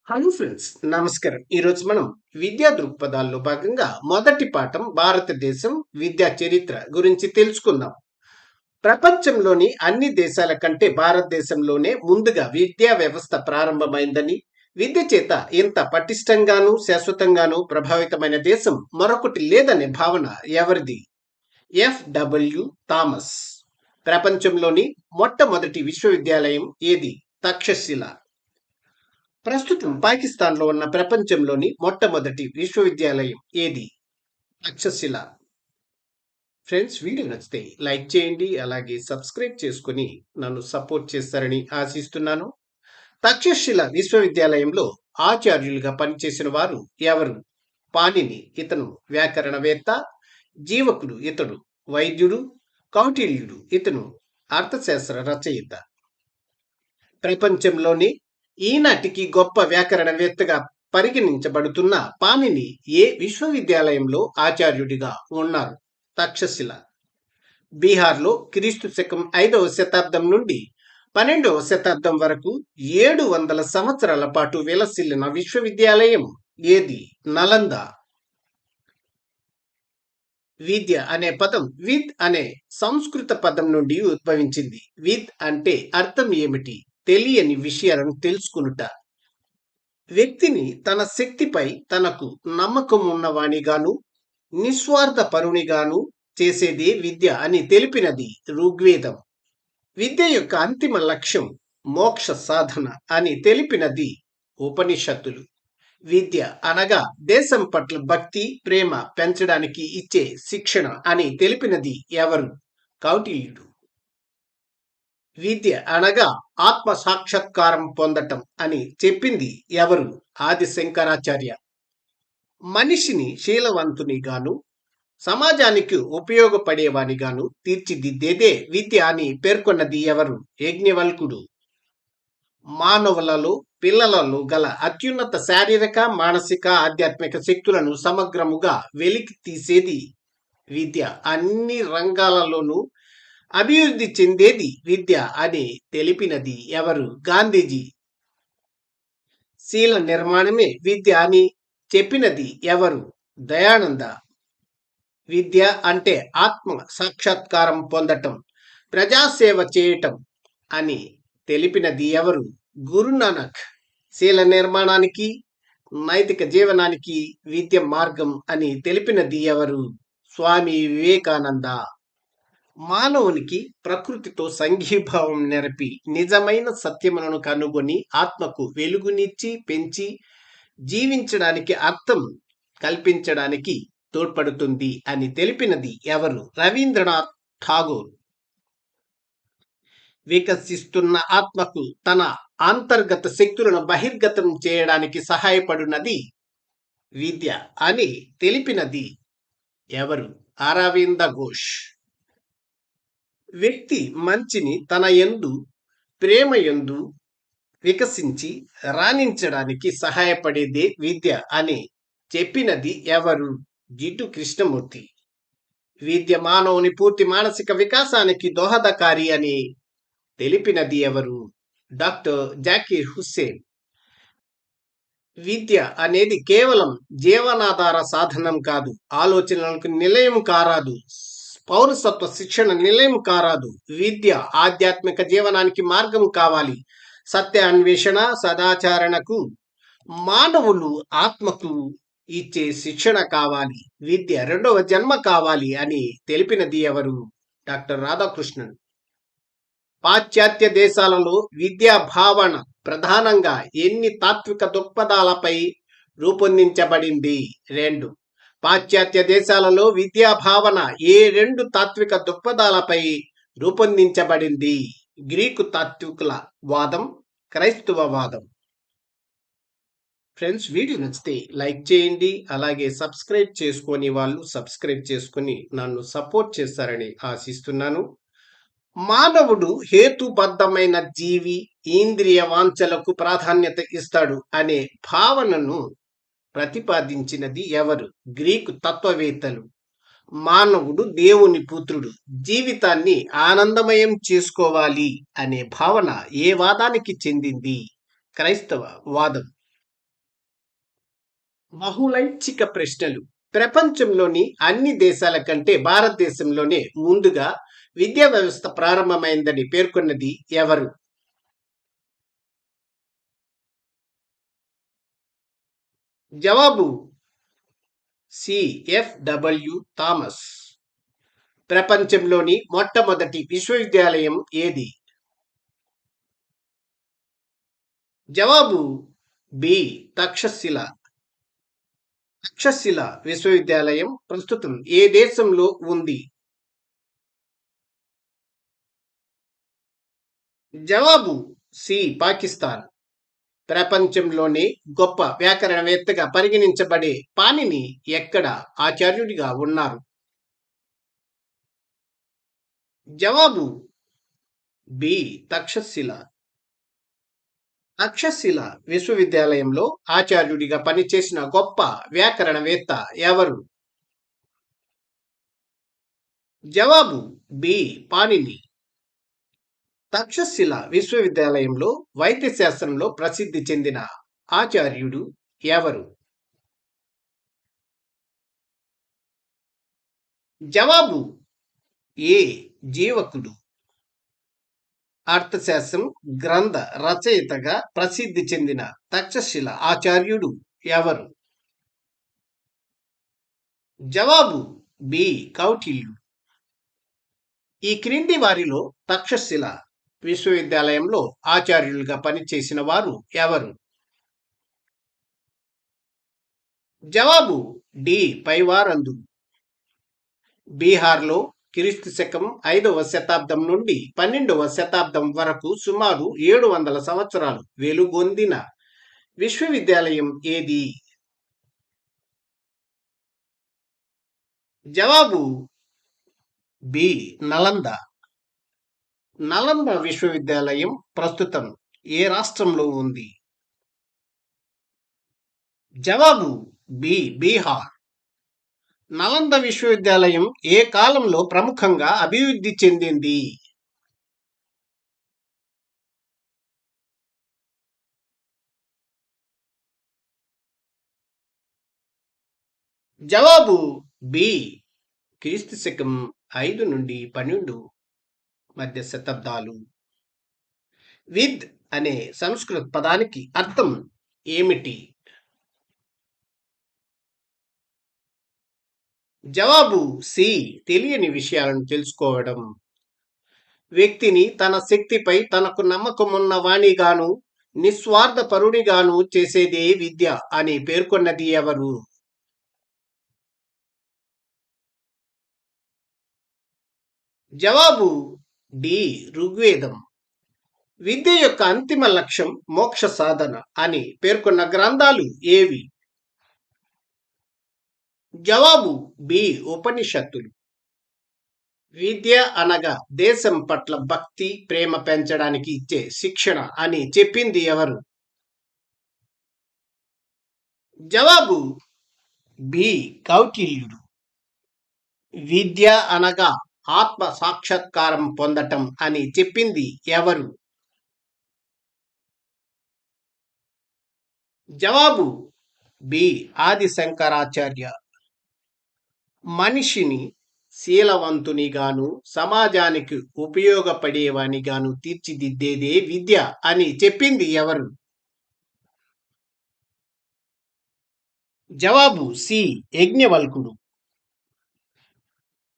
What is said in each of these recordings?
Hello friends, నమస్కారం. ఈరోజు మనం విద్యా దృక్పథాల్లో భాగంగా మొదటి పాఠం భారతదేశం విద్యా చరిత్ర గురించి తెలుసుకుందాం. ప్రపంచంలోని అన్ని దేశాల కంటే భారతదేశంలోనే ముందుగా విద్యా వ్యవస్థ ప్రారంభమైందని, విద్య చేత ఇంత పటిష్టంగాను శాశ్వతంగాను ప్రభావితమైన దేశం మరొకటి లేదనే భావన ఎవరిది? ఎఫ్.డబ్ల్యూ. థామస్. ప్రపంచంలోని మొట్టమొదటి విశ్వవిద్యాలయం ఏది? తక్షశిల. ప్రస్తుతం పాకిస్తాన్లో ఉన్న ప్రపంచంలోని మొట్టమొదటి విశ్వవిద్యాలయం ఏది? తక్షశిల. ఫ్రెండ్స్, వీడియో నచ్చితే లైక్ చేయండి, అలాగే సబ్స్క్రైబ్ చేసుకుని నన్ను సపోర్ట్ చేస్తారని ఆశిస్తున్నాను. తక్షశిల విశ్వవిద్యాలయంలో ఆచార్యులుగా పనిచేసిన వారు ఎవరు? పాణిని, ఇతను వ్యాకరణవేత్త. జీవకుడు, ఇతడు వైద్యుడు. కౌటిల్యుడు, ఇతను అర్థశాస్త్ర రచయిత. ప్రపంచంలోని ఈనాటికి గొప్ప వ్యాకరణవేత్తగా పరిగణించబడుతున్న పాణిని ఏ విశ్వవిద్యాలయంలో ఆచార్యుడిగా ఉన్నారు? తక్షశిల. బీహార్లో క్రీస్తు శకం 5వ శతాబ్దం నుండి 12వ శతాబ్దం వరకు 700 సంవత్సరాల పాటు విలసిల్లిన విశ్వవిద్యాలయం ఏది? నలంద. విద్య అనే పదం విద్ అనే సంస్కృత పదం నుండి ఉద్భవించింది. విద్ అంటే అర్థం ఏమిటి? తెలియని విషయాలను తెలుసుకునుట. వ్యక్తిని తన శక్తిపై తనకు నమ్మకం ఉన్నవానిగాను నిస్వార్థ పరునిగాను చేసేదే విద్య అని తెలిపినది ఋగ్వేదం. విద్య యొక్క అంతిమ లక్ష్యం మోక్ష సాధన అని తెలిపినది ఉపనిషత్తులు. విద్య అనగా దేశం పట్ల భక్తి ప్రేమ పెంచడానికి ఇచ్చే శిక్షణ అని తెలిపినది ఎవరు? కౌటిల్యుడు. విద్య అనగా ఆత్మ సాక్షాత్కారం పొందటం అని చెప్పింది ఎవరు? ఆది శంకరాచార్య. మనిషిని శీలవంతునిగాను సమాజానికి ఉపయోగపడేవానిగాను తీర్చిదిద్దేదే విద్య అని పేర్కొన్నది ఎవరు? యజ్ఞవల్కుడు. మానవులలో పిల్లలలో గల అత్యున్నత శారీరక మానసిక ఆధ్యాత్మిక శక్తులను సమగ్రముగా వెలికి తీసేది విద్య. అన్ని రంగాలలోనూ అభివృద్ధి చెందేది విద్య అని తెలిపినది ఎవరు? గాంధీజీ. శీల నిర్మాణమే విద్య అని చెప్పినది ఎవరు? దయానంద. విద్య అంటే ఆత్మ సాక్షాత్కారం పొందటం, ప్రజాసేవ చేయటం అని తెలిపినది ఎవరు? గురునానక్. శీల నిర్మాణానికి నైతిక జీవనానికి విద్య మార్గం అని తెలిపినది ఎవరు? స్వామి వివేకానంద. మానవునికి ప్రకృతితో సంఘీభావం నెరపి నిజమైన సత్యములను కనుగొని ఆత్మకు వెలుగునిచ్చి పెంచి జీవించడానికి అర్థం కల్పించడానికి తోడ్పడుతుంది అని తెలిపినది ఎవరు? రవీంద్రనాథ్ ఠాగూర్. వికసిస్తున్న ఆత్మకు తన అంతర్గత శక్తులను బహిర్గతం చేయడానికి సహాయపడినది విద్య అని తెలిపినది ఎవరు? అరవింద ఘోష్. వ్యక్తి మంచిని తన యందు ప్రేమ యందు వికసించి రాణించడానికి సహాయపడేదే విద్య అని చెప్పినది ఎవరు? జిడ్డు కృష్ణమూర్తి. విద్య మానవుని పూర్తి మానసిక వికాసానికి దోహదకారి అని తెలిపినది ఎవరు? డాక్టర్ జాకీర్ హుస్సేన్. విద్య అనేది కేవలం జీవనాధార సాధనం కాదు, ఆలోచనలకు నిలయం కారాదు, పౌరసత్వ శిక్షణ నిలయం కారాదు. విద్య ఆధ్యాత్మిక జీవనానికి మార్గం కావాలి. సత్య అన్వేషణ సదాచరణకు మానవులు ఆత్మకు ఇచ్చే శిక్షణ కావాలి. విద్య రెండవ జన్మ కావాలి అని తెలిపినది ఎవరు? డాక్టర్ రాధాకృష్ణన్. పాశ్చాత్య దేశాలలో విద్యా భావన ప్రధానంగా ఎన్ని తాత్విక దృక్పథాలపై రూపొందించబడింది? 2. పాశ్చాత్య దేశాలలో విద్యా భావన ఏ 2 తాత్విక దృక్పథాలపై రూపొందించబడింది? గ్రీకు తాత్వికుల వాదం, క్రైస్తవ వాదం. ఫ్రెండ్స్, వీడియో నచ్చితే లైక్ చేయండి, అలాగే సబ్స్క్రైబ్ చేసుకొని వాళ్ళు సబ్స్క్రైబ్ చేసుకుని నన్ను సపోర్ట్ చేస్తారని ఆశిస్తున్నాను. మానవుడు హేతుబద్ధమైన జీవి, ఇంద్రియ వాంఛలకు ప్రాధాన్యత ఇస్తాడు అనే భావనను ప్రతిపాదించినది ఎవరు? గ్రీకు తత్వవేత్తలు. మానవుడు దేవుని పుత్రుడు, జీవితాన్ని ఆనందమయం చేసుకోవాలి అనే భావన ఏ వాదానికి చెందింది? క్రైస్తవ వాదం. బహుళైచ్ఛిక ప్రశ్నలు. ప్రపంచంలోని అన్ని దేశాల కంటే భారతదేశంలోనే ముందుగా విద్యా వ్యవస్థ ప్రారంభమైందని పేర్కొన్నది ఎవరు? జవాబు సిఎఫ్డబ్ల్యూ థామస్. ప్రపంచంలోని మొట్టమొదటి విశ్వవిద్యాలయం ఏది? జవాబు బి తక్షశిల. తక్షశిల విశ్వవిద్యాలయం ప్రస్తుతం ఏ దేశంలో ఉంది? జవాబు సి పాకిస్తాన్. ప్రపంచంలోనే గొప్ప వ్యాకరణవేత్తగా పరిగణించబడే పాణిని ఎక్కడ ఆచార్యుడిగా ఉన్నారు? జవాబు బి తక్షశిల. తక్షశిల విశ్వవిద్యాలయంలో ఆచార్యుడిగా పనిచేసిన గొప్ప వ్యాకరణవేత్త ఎవరు? జవాబు బి పాణిని. తక్షశిల విశ్వవిద్యాలయంలో వైద్య శాస్త్రంలో ప్రసిద్ధి చెందిన ఆచార్యుడు ఎవరు? జవాబు ఏ జీవకుడు. అర్థశాస్త్రం గ్రంథ రచయితగా ప్రసిద్ధి చెందిన తక్షశిల ఆచార్యుడు ఎవరు? జవాబు బి కౌటిల్యుడు. ఈ క్రింది వారిలో తక్షశిల విశ్వవిద్యాలయంలో ఆచార్యులుగా పనిచేసిన వారు ఎవరు? జవాబు డి పైవారందు. బీహార్లో క్రీస్తు శకం 5వ శతాబ్దం నుండి 12వ శతాబ్దం వరకు సుమారు 700 సంవత్సరాలు వెలుగొందిన విశ్వవిద్యాలయం ఏది? జవాబు బి నలంద. నలంద విశ్వవిద్యాలయం ప్రస్తుతం ఏ రాష్ట్రంలో ఉంది? జవాబు బి బీహార్. నలంద విశ్వవిద్యాలయం ఏ కాలంలో ప్రముఖంగా అభివృద్ధి చెందింది? జవాబు బి క్రీస్తు శకం 5 నుండి 12 మధ్య శతాబ్దాలు. విద్ అనే సంస్కృత పదానికి అర్థం ఏమిటి? జవాబు సి తెలియని విషయాలను తెలుసుకోవడం. వ్యక్తిని తన శక్తిపై తనకు నమ్మకమున్న వాణిగాను నిస్వార్థ పరునిగాను చేసేదే విద్య అని పేర్కొన్నది ఎవరు? జవాబు డి ఋగ్వేదం. విద్య యొక్క అంతిమ లక్ష్యం మోక్ష సాధన అని పేర్కొన్న గ్రంథాలు ఏవి? జవాబు బి ఉపనిషత్తులు. విద్య అనగా దేశం పట్ల భక్తి ప్రేమ పెంచడానికి ఇచ్చే శిక్షణ అని చెప్పింది ఎవరు? జవాబు బి కౌటిల్యుడు. విద్య అనగా ఆత్మ సాక్షాత్కారం పొందటం అని చెప్పింది ఎవరు? జవాబు బి ఆది శంకరాచార్య. మనిషిని శీలవంతునిగాను సమాజానికి ఉపయోగపడేవానిగాను తీర్చిదిద్దేదే విద్య అని చెప్పింది ఎవరు? జవాబు సి యజ్ఞవల్కుడు.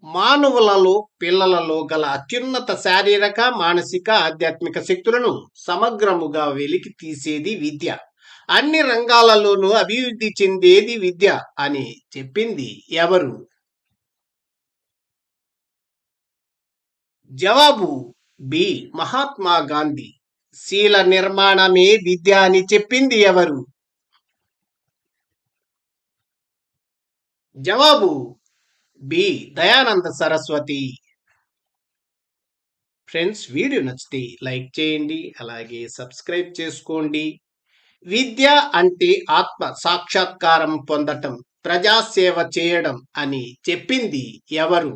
మానవులలో పిల్లలలో గల అత్యున్నత శారీరక మానసిక ఆధ్యాత్మిక శక్తులను సమగ్రముగా వెలికి తీసేది విద్య. అన్ని రంగాలలోనూ అభివృద్ధి చెందేది విద్య అని చెప్పింది ఎవరు? జవాబు బి మహాత్మా గాంధీ. శీల నిర్మాణమే విద్య అని చెప్పింది ఎవరు? జవాబు B Dayananda Saraswati. Friends, video నచ్చితే లైక్ చేయండి, అలాగే సబ్స్క్రైబ్ చేసుకోండి. విద్య అంటే ఆత్మ సాక్షాత్కారం పొందటం, ప్రజాసేవ చేయడం అని చెప్పింది ఎవరు?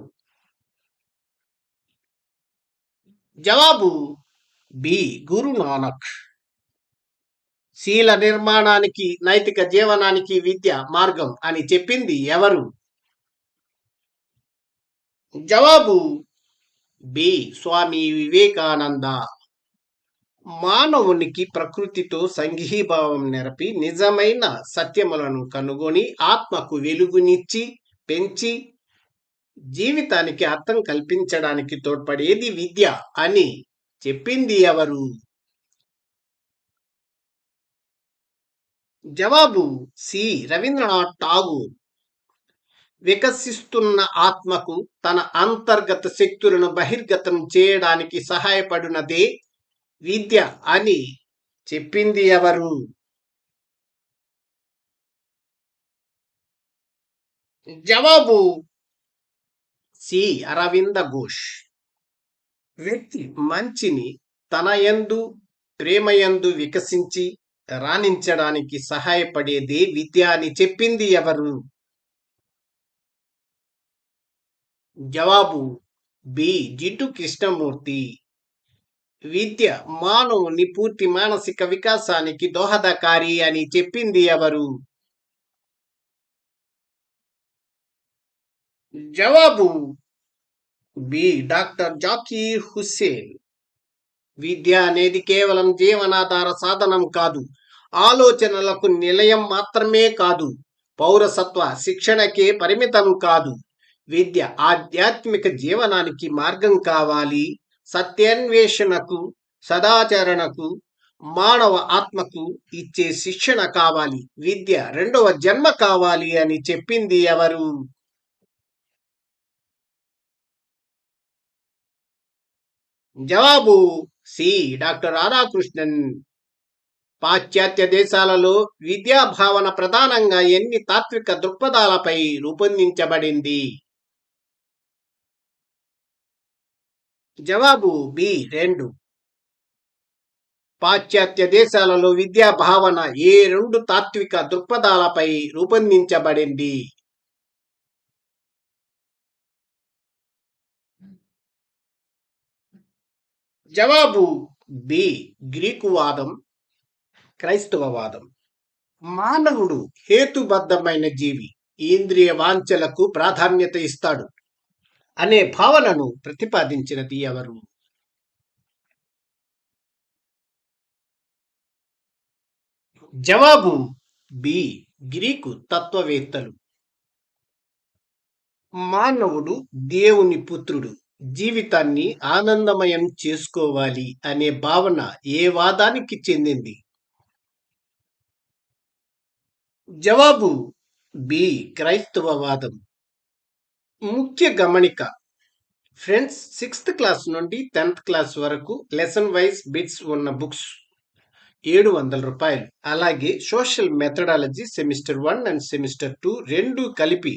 జవాబు బి గురునానక్. శీల నిర్మాణానికి నైతిక జీవనానికి విద్య మార్గం అని చెప్పింది ఎవరు? జవాబు బి. స్వామి వివేకానంద. మానవునికి ప్రకృతితో సంఘీభావం నెరపి నిజమైన సత్యములను కనుగొని ఆత్మకు వెలుగునిచ్చి పెంచి జీవితానికి అర్థం కల్పించడానికి తోడ్పడేది విద్య అని చెప్పింది ఎవరు? జవాబు సి. రవీంద్రనాథ్ ఠాగూర్. వికసిస్తున్న ఆత్మకు తన అంతర్గత శక్తులను బహిర్గతం చేయడానికి సహాయపడినదే విద్య అని చెప్పింది ఎవరు? జవాబు సి. అరవింద ఘోష్. వ్యక్తి మంచిని తన యందు ప్రేమయందు వికసించి రాణించడానికి సహాయపడేదే విద్య అని చెప్పింది ఎవరు? జవాబు బి. జిడ్డు కృష్ణమూర్తి. విద్య మానవుని పూర్తి మానసిక వికాసానికి దోహదకారి అని చెప్పింది ఎవరు? జవాబు బి. డాక్టర్ జాకీర్ హుస్సేన్. విద్య అనేది కేవలం జీవనాధార సాధనం కాదు, ఆలోచనలకు నిలయం మాత్రమే కాదు, పౌరసత్వ శిక్షణకే పరిమితం కాదు. విద్య ఆధ్యాత్మిక జీవనానికి మార్గం కావాలి, సత్యాన్వేషణకు, సదాచరణకు, మానవ ఆత్మకు ఇచ్చే శిక్షణ కావాలి. విద్య రెండవ జన్మ కావాలి అని చెప్పింది ఎవరు? జవాబు సి. డాక్టర్ రాధాకృష్ణన్. పాశ్చాత్య దేశాలలో విద్యా భావన ప్రధానంగా ఎన్ని తాత్విక దృక్పథాలపై రూపొందించబడింది? జవాబు బి. 2. పాశ్చాత్య దేశాలలో విద్యా భావన ఏ 2 తాత్విక దృక్పథాలపై రూపొందించబడింది? జవాబు బి. గ్రీకువాదం, క్రైస్తవవాదం. మానవుడు హేతుబద్ధమైన జీవి, ఇంద్రియ వాంఛలకు ప్రాధాన్యత ఇస్తాడు అనే భావనను ప్రతిపాదించినది ఎవరు? జవాబు బి. గ్రీకు తత్వవేత్తలు. మానవుడు దేవుని పుత్రుడు, జీవితాన్ని ఆనందమయం చేసుకోవాలి అనే భావన ఏ వాదానికి చెందింది? జవాబు బి. క్రైస్తవవాదం. ముఖ్య గమనిక. ఫ్రెండ్స్, 6th క్లాస్ నుండి 10th క్లాస్ వరకు లెసన్ వైజ్ బిట్స్ ఉన్న బుక్స్ 700 రూపాయలు. అలాగే social methodology semester 1 and semester 2 రెండు కలిపి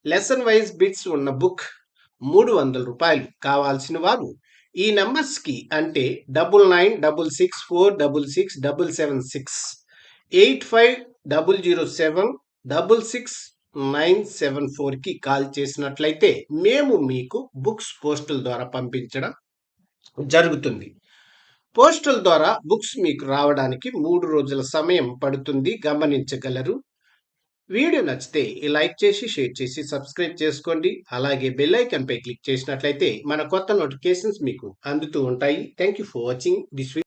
లెసన్ వైజ్ బిట్స్ ఉన్న బుక్ 300 రూపాయలు. కావాల్సిన వారు ఈ నంబర్స్ కి అంటే 9966466776 8500766974 కి కాల్ చేసినట్లయితే మేము మీకు బుక్స్ పోస్టల్ ద్వారా పంపించడం జరుగుతుంది. పోస్టల్ ద్వారా బుక్స్ మీకు రావడానికి 3 రోజుల సమయం పడుతుంది, గమనించగలరు. వీడియో నచ్చితే లైక్ చేసి, షేర్ చేసి, సబ్స్క్రైబ్ చేసుకోండి. అలాగే బెల్ ఐకాన్ పై క్లిక్ చేసినట్లయితే మన కొత్త నోటిఫికేషన్స్ మీకు అందుతూ ఉంటాయి. Thank you for watching this video.